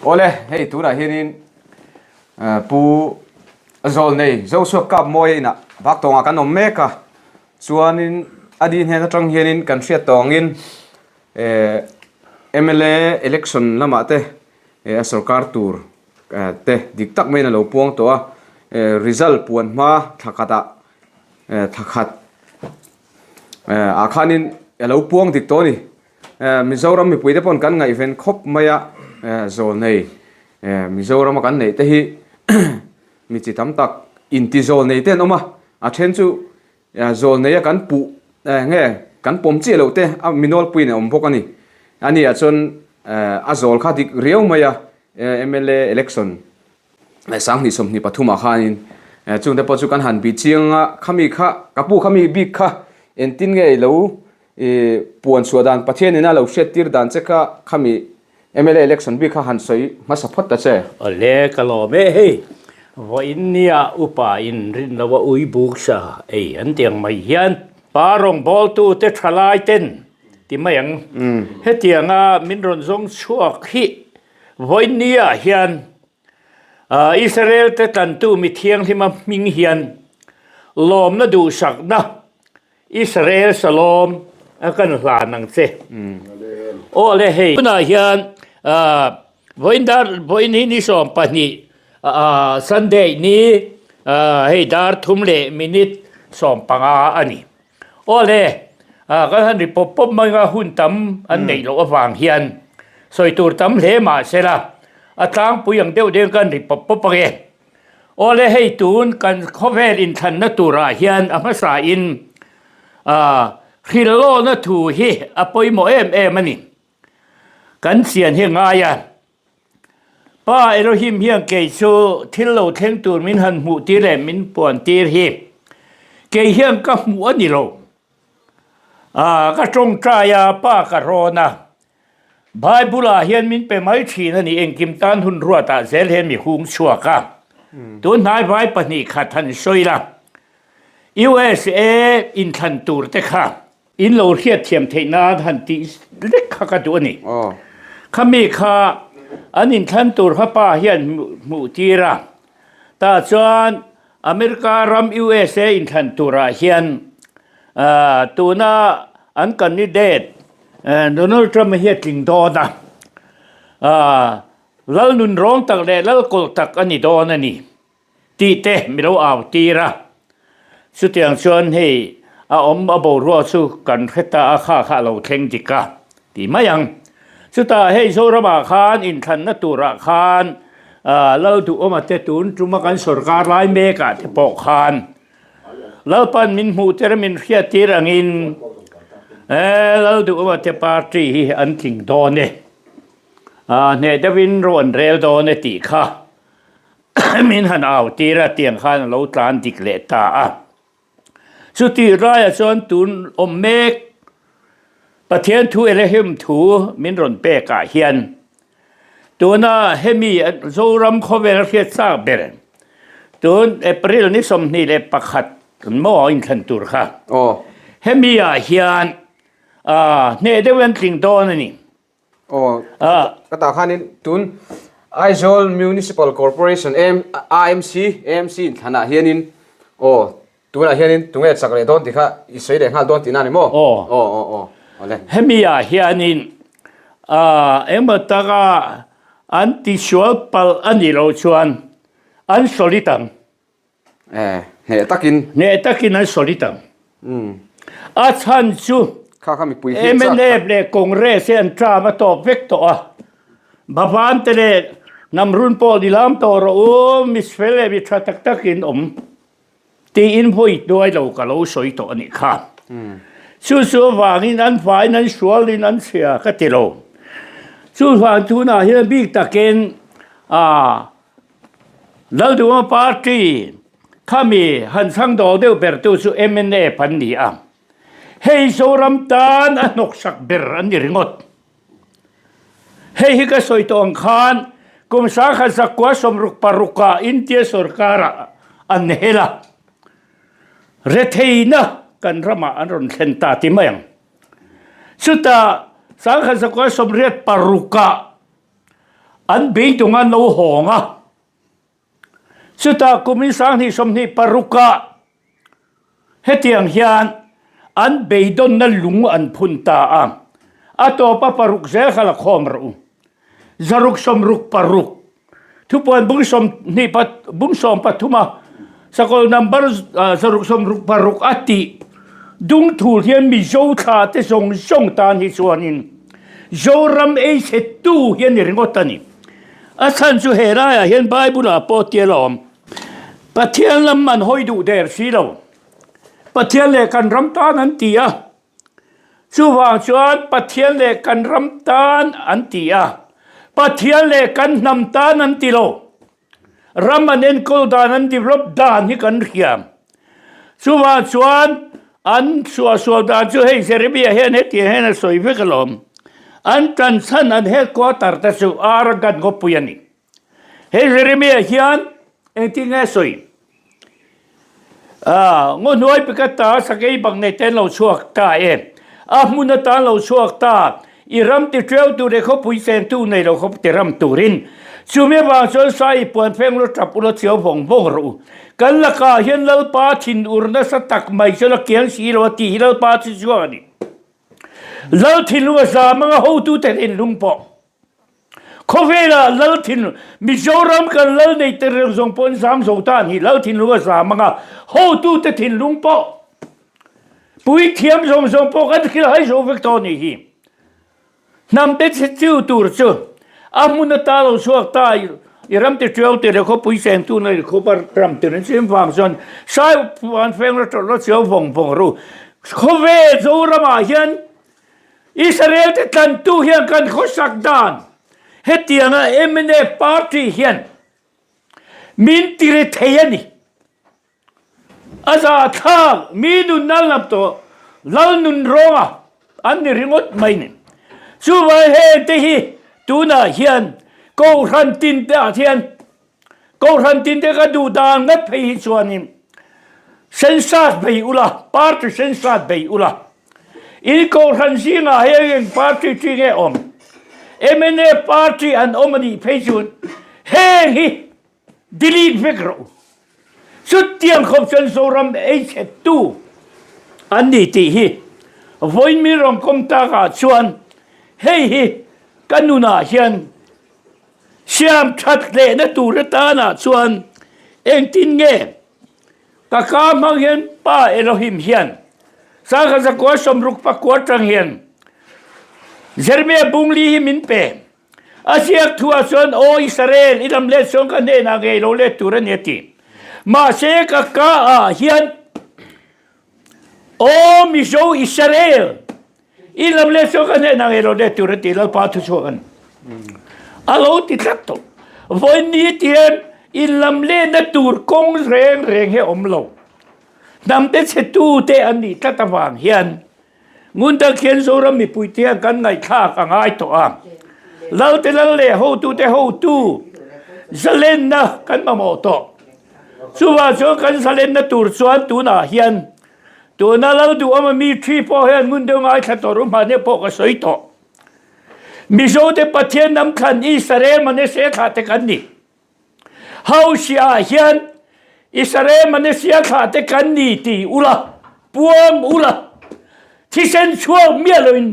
ole hei tu na hinin pu Zawlnei zo so Kapmawia na bak tonga kan om meka chuanin adin he atang hianin kan hriat tongin MLA election lama te sarkar tur te diktak mai na lo puang to a result puan ma thakata thakhat akhanin lo puang dik to ni Mizoram mi puide pon kan ngai ven khop maya Zawlnei Mizoram kan nei te hi mi chi tam tak inti Zawlnei ten oma a then chu Zawlnei kan pu nge kan pom chi lo te a minol puine om bok ani ani a chon a zol kha dik riau maya MLA election sang ni som ni pathuma khanin chung te po chu kan han bi chianga khami kha kapu khami bi kha entin nge lo puan suadan pathian ina lo shetir dan cheka khami MLA election bi kha han soi ma support ta che ole kalo me he vo innia upa in rin lawa ui buksha ei an tiang mai hian parong bol tu te thalai ten ti mayang he tianga min ron zong chuak hi vo innia hian Israel te tan tu mi thiang hima ming hian lom na du sak na Israel salom akan hla nang che ole hei na hian voin hi ni som pani Sunday ni hei dar thumle minute som panga ani ole kan han ri pop pop mai nga hun tam an nei lo awang hian soi tur tam hle ma sela atang puyang deu deu kan ri pop pop ge ole hei tun kan khovel Inthlan na tura hian amasa in Hrilhlawkna thu hi apoi mo em ani kan sian he ngaya pa Elohim hiang ke chu thillo thleng tur min han mu ti le min pon tir hi ke hiang ka mu ani lo ka tong tra ya pa ka rona Bible hian min pe mai thin ani engkim tan hun ruata zel hen mi hung chua ka tu nai vai pani khathan soila USA Inthlan tur te kha in lo hiat thiam theina han ti lek kha ka tu ani khami kha an Inthlan tur kha pa hian mu tira ta chuan America ram USA Inthlan tura hian tuna an candidate Donald Trump hiat tling do na lal nun rong tak le lal kol tak ani do na ni ti te mi lo aw tira su tiang chuan hei om abo ro chu kan kheta a kha lo thleng dika ti mayang chu ta hei so rama khan Inthlan na tura khan lo tu oma te tun tuma kan sarkar lai me ka te po khan lo pan min mu ter min khia tir angin lo tu oma te party hi an tling do ne ne Devin ron rel do ne ti kha min han aw tira tiang khan lo tlan dik le ta a chu ti raya chon tun om mek pathian thu Elohim thu min ron pe ka hian tuna hemi zoram khovel khiat sa beren tun April ni som ni le pakhat mo Inthlan tur kha hemi a hian ne dewen tling don ani kata khanin tun Aizawl Municipal Corporation AMC thana hianin tuna hianin tunge chakle don tikha isoi le ngal don tinani mo ole hemia hianin emataga anti sual pal ani lo chuan an solitang ne takin an solitang a chan chu kha mi pui MLA le congress en trama to vecto a bavan tele namrun pol dilam to ro misfele bi tak takin ti in voi doi lo ka lo soi to ani kha su wangin an fai nan sualin an sia ka tilo su wang tu na hian big taken lo du party khami han sang do deu ber tu su MLA pan ni a hei so ram tan anok sak ber an ni ringot hei hi ka soi to ang khan kum sa kha sakwa somruk paruka intia sarkara an hela retheina kan rama an ron thenta ti mayang suta sang kha sakwa somriat paruka อันเบยตรงอันเราหงอ่ะสุดท้ายกุมิสังที่สมนิปรุกะเฮตียงเฮียนอันเบยดนนั่นลุงอันพุนตาอ่ะอัตโตปะปรุกเซขลักขอมรูจารุกสมรุกปรุกทุกวันบุ้งสมนี่ปัดบุ้งสมปัทุมาสกอลนัมเบอร์จารุกสมรุกปรุกอติดุงถูเฮียนมีโจขาเตสงจงตานฮิสวานินโจรัมเอเซตูเฮียนริงอตันี่อาสันสุเฮรายเฮียนไบเบิลอาโปเตียลอมปะเทียนลำมันหอยดูเดร์ซีโลปะเทียนเลกันรำตานันตีอะสุวาชวนปะเทียนเลกันรำตานอันตีอะปะเทียนเลกันนำตานันตีโลรำมันเอ็นโกดานันตีรบดานฮิกันเขียมสุวาชวนอันสัวดาจูเฮเซเรบีเฮเนตีเฮนสอยฟิกลอมอันตันสันอันเฮกวาตาร์ตสุอาร์กันกปุยันีเฮเซเรบีเฮียนเอ็งติงเฮสอยงอนวยปิกตาสกัยบังในเต้นเราชวกตามุนตาเราชวกตาอีรำติเทรวตูเรเขาปุยเซนตูในเราเขาติรำตูรินชูเมบางส่วนใส่ปวนเฟงรถจับอุลเชียวผงบงรูกันละกาเห็นลปาชินอุรนัสตักไม่ชลเกียงสีลวตีลปาชิจวานีลทินลุกสามังหูตูเตอินลุงปอคเวลาลทินมิโซรัมกันลในเตรงทรงปนสามโซตานฮีลทินลุกสามังหูตูเตอินลุงปอปุยเทียมทรงปอกันคิดให้โซเวกตอนี่ฮีนำเด็ดจิวตูร์จูอามุนตาเราชวกตายอีรำติเชียวติเรเขาปุยเซนตูในเขาปรำตินซิมฟังส่วนใช้วันเฟงรถเชียวผงรูเขาเวโซรามาเฮียนอิสราเอลติดตันตูเฮียนกันเขาสักดานเฮตียงเอ็มเนปาร์ตี้เฮียนมินติเรเทียนีอาซาทางมีนุนนั่งนับตัวลานุนร้องอันนี้ริงอดไม่เนี่ยสุวาเฮติฮีตูน่าเฮียนกูรันตินเตะเฮียนกูรันตินเตะก็ดูดางนับเพย์ส่วนนี้เซนซาดเพย์อุลาปาร์ตี้เซนซาดเพย์อุลาอีกกูรันซีน่าเฮียนปาร์ตี้ที่เงอมเอ็มเนปาร์ตี้อันอมนี่เพย์ส่วนเฮฮีดิลีทเฟกโรสุดเตียงคบเซนโซรัมเอเชตูอันนี้ที่ฮีวันมีรองคมตากาชวนเฮ้ยกันนูน่าเฮียนเชื่อมชัดเลยนะตูรตาน่ะชวนเองตินเง่ตะกามังเฮียนป้าเอโลหิมเฮียนสาขาสกัวสมรุกปะกัวจังเฮียนเจอร์เมียบุงลีหิมินเปอาเซียทัวชวนโออิสราเอลอิลำเลสงกันเดนาเกโลเลตูรเนติมาเซกะกาเฮียนโอมิโซอิสราเอลอิลำเลสกันเนี่ยนางเอโรเดตุรติลปาทุชกันอาลูติทัตโตวันนี้เทียนอิลำเลนตูร์กงเร่งให้อมโลนำเตเสตูเตอันนี้ทัตวางเฮียนงุนตะเขียนโซรามิปุยเทียนกันไงข้ากังไอตัวเราเตลันเล่หูตูเตหูตูสเลนนะกันมาโมโตสุวาโซกันสเลนนะตูร์สวนตูน่าเฮียนตัวนั้นเราดูว่ามันมีที่พอเห็นมุนเดงไอ้ขัดตัวรุ่มมาเนี่ยพอก็สวยต่อมิโซเดปะเทียนน้ำขันอิสราเอลมันเนี่ยเสียขาดกันนี่เฮาเสียเฮียนอิสราเอลมันเนี่ยเสียขาดกันนี่ที่อุลาปวงอุลาที่เส้นช่วงเมียเลย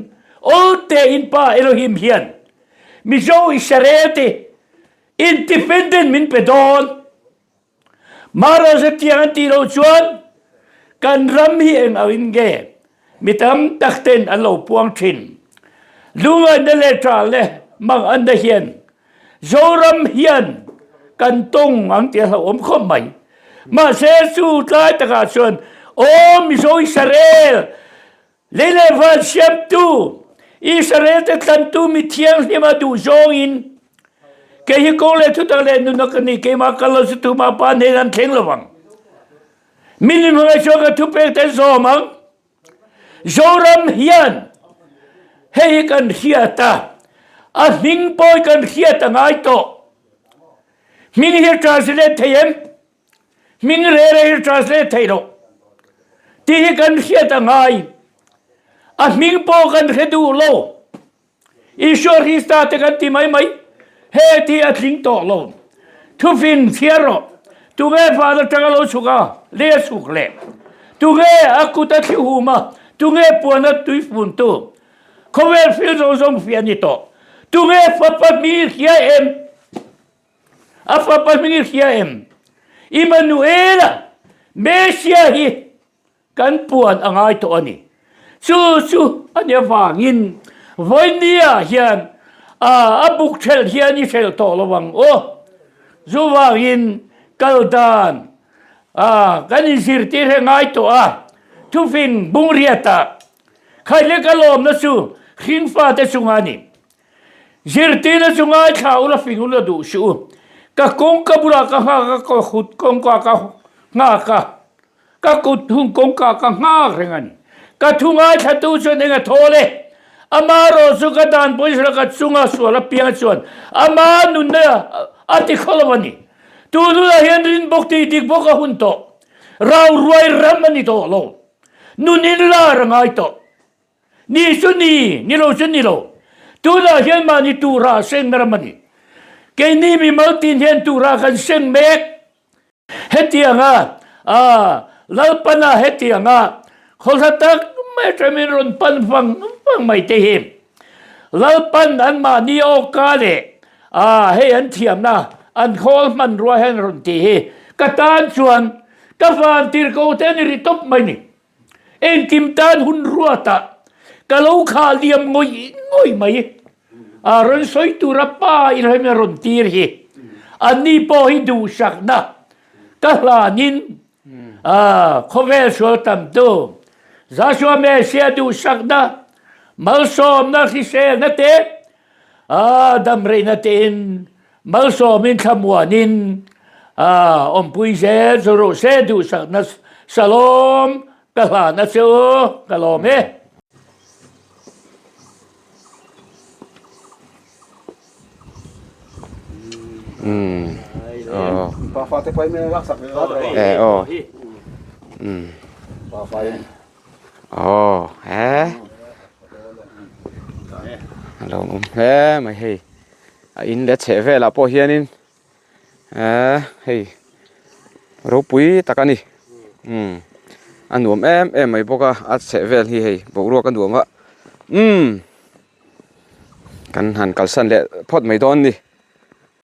โอเตอินป้าเอโลหิมเฮียนมิโซอิสราเอลที่อินดิเพนเดนต์มินเปดอนมาราเซตีอันที่เราชวนกันรำฮีเองเอาอินเกมิตามตักเต็นอันเราพวงชินลุงอันเดเลตราเลมังอันเดเฮียนโจรำเฮียนกันตงอังเตียเราอมข้อใหม่มาเสสูตายตะกาชวนโอมิโซอิสราเอลเลเลวันเชมตูอิสราเอลแต่ตันตูมิเทียงที่มาดูโจอินเกย์กงเลทุตะเลนุนักนี่เกมาคัลสตุมาปานเฮนันเทงระวังมินิมังชกทุเปกเตโซมังโจรำเฮียนเฮกันเฮียตาอันมิงปอยกันเฮียตาไงโตมิงเฮียทรานสเลทเทียมมิงเร่เฮียทรานสเลทเทียโรที่กันเฮียตาไงอันมิงปอกันเฮดูโลอิชวร์ฮิสตาเตกันที่ไม่ เฮที่อัดลิงโตลงทุฟินเทียรอตุเกฟาดจักรโลสุกาเลียสุกเล่ตุเกอากุตัดหูมาตุเกปวนัดตุยฟุนตุเขาเวลฟิลโซมฟิอานิโตตุเกฟับปัดมีเขียเอ็มอาฟับปัดมีเขียเอ็มอิมานูเอลเมเซียฮีกันปวนอ่างไอตัวนี้สู้อันนี้ฟังอินวันนี้เฮียนบุกเชลเฮียนี่เชลโตระวังโอ้จูฟังอินกัลดานกันอินสิร์ตีเรื่องไอตัวทุฟินบุงเรียตาใครเล็กลมนะสู้ขินฟ้าแต่สุงานี่สิร์ตีนะสุงาข้าวละฟิงอุละดูสู้ก็คงกับบุรักก็ก็ขุดคงก็งากะก็กุดหุ่งคงก็งาเรื่องนี้ก็ทุ่งไอ้ชัดดูส่วนเองก็โทเลยอามาโรสุกดานปุยสระกัดสุงาส่วนละเปียงส่วนอามานุนเนี่ยอาติขลวันนี้ตูดูละเห็นรินบกตีดิกบกหุ่นโตเรารวยรำมันนี่โตโลนุนินลาเรื่องไอ้โตนี่สุนี่โลสุนี่โลตูละเห็นมานี่ตูราเซงนรมันนี่แกนี่มีมาตินเห็นตูรากันเซงเมกเฮติยังลาปนาเฮติยังคนสัตว์ไม่จะมีรุนปันฟังไม่เทียมลาปันอันมานี่โอกาสเลยให้อันเทียมนะอันโคลมันรวยให้รุนตีกตานชวนกฟ้าตีร์โกเทนริตบไม่นี่เอ็นกิมตานหุ่นรัวตากะลูกขาเลียมงอยไหมรันสอยตุรับป้าอินให้มีรุนตีร์ฮีอันนี้พอให้ดูสักนะกะลานินเขาเวลชวตัมโตZashua me sia du sakna malsom na khise na te dam re na ten malsom in khamwanin om pui se zoro se du sakna salom kala na so kalom he pa fa te pai me laksak me pa fa lồng mày hay in để chế về là po hiền in hay rau bùi ta cái này anh nuông em mày po cái chế về thì hay bộ ruột cái nuông á căn hẳn cả sân lệ phốt mày đón đi